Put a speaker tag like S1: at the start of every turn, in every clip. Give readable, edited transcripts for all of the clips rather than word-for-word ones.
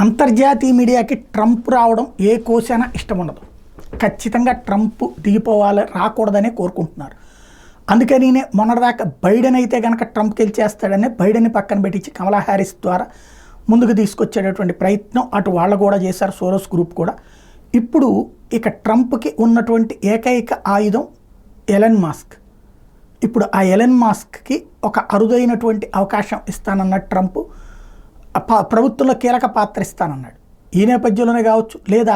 S1: అంతర్జాతీయ మీడియాకి ట్రంప్ రావడం ఏ కోసైనా ఇష్టం ఉండదు. ఖచ్చితంగా ట్రంప్ దిగిపోవాలి, రాకూడదనే కోరుకుంటున్నారు. అందుకని మొన్నటిదాకా బైడెన్ అయితే కనుక ట్రంప్ గెలిచేస్తాడని బైడెన్ని పక్కన పెట్టించి కమలా హ్యారిస్ ద్వారా ముందుకు తీసుకొచ్చేటటువంటి ప్రయత్నం అటు వాళ్ళు కూడా చేశారు, సోరోస్ గ్రూప్ కూడా. ఇప్పుడు ఇక ట్రంప్కి ఉన్నటువంటి ఏకైక ఆయుధం ఎలన్ మాస్క్. ఇప్పుడు ఆ ఎలన్ మాస్క్కి ఒక అరుదైనటువంటి అవకాశం ఇస్తానన్నాడు ట్రంప్. ప్రభుత్వంలో కీలక పాత్ర ఇస్తానన్నాడు. ఈ నేపథ్యంలోనే కావచ్చు, లేదా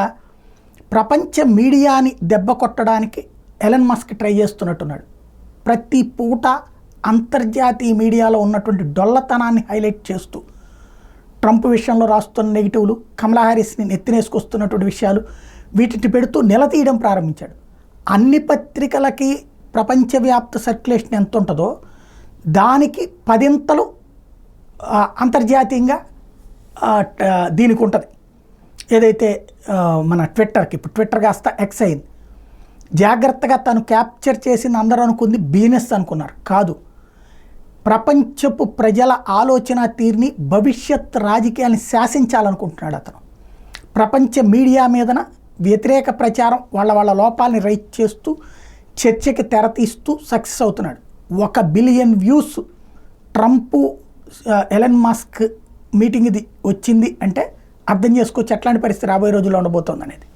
S1: ప్రపంచ మీడియాని దెబ్బ కొట్టడానికి ఎలన్ మస్క్ ట్రై చేస్తున్నట్టున్నాడు. ప్రతి పూట అంతర్జాతీయ మీడియాలో ఉన్నటువంటి డొల్లతనాన్ని హైలైట్ చేస్తూ ట్రంప్ విషయంలో రాస్తున్న నెగిటివ్లు, కమలా హ్యారిస్ని నెత్తినేసుకొస్తున్నటువంటి విషయాలు, వీటిని పెడుతూ నిలతీయడం ప్రారంభించాడు. అన్ని పత్రికలకి ప్రపంచవ్యాప్త సర్క్యులేషన్ ఎంత ఉంటుందో దానికి 10 అంతర్జాతీయంగా దీనికి ఉంటుంది. ఏదైతే మన ట్విట్టర్కి, ఇప్పుడు ట్విట్టర్ కాస్త ఎక్స్ అయింది. జాగ్రత్తగా తను క్యాప్చర్ చేసింది అందరూ అనుకుంది బిజినెస్ అనుకున్నారు. కాదు, ప్రపంచపు ప్రజల ఆలోచన తీరుని, భవిష్యత్ రాజకీయాన్ని శాసించాలనుకుంటున్నాడు అతను. ప్రపంచ మీడియా మీదన వ్యతిరేక ప్రచారం, వాళ్ళ లోపాలని రైట్ చేస్తూ చర్చకి తెరతీస్తూ సక్సెస్ అవుతున్నాడు. 1 billion views Trump Elon Musk meeting ఇది వచ్చింది అంటే అర్థం చేసుకోవచ్చు ఎట్లాంటి పరిస్థితి రాబోయే రోజుల్లో ఉండబోతోంది అనేది.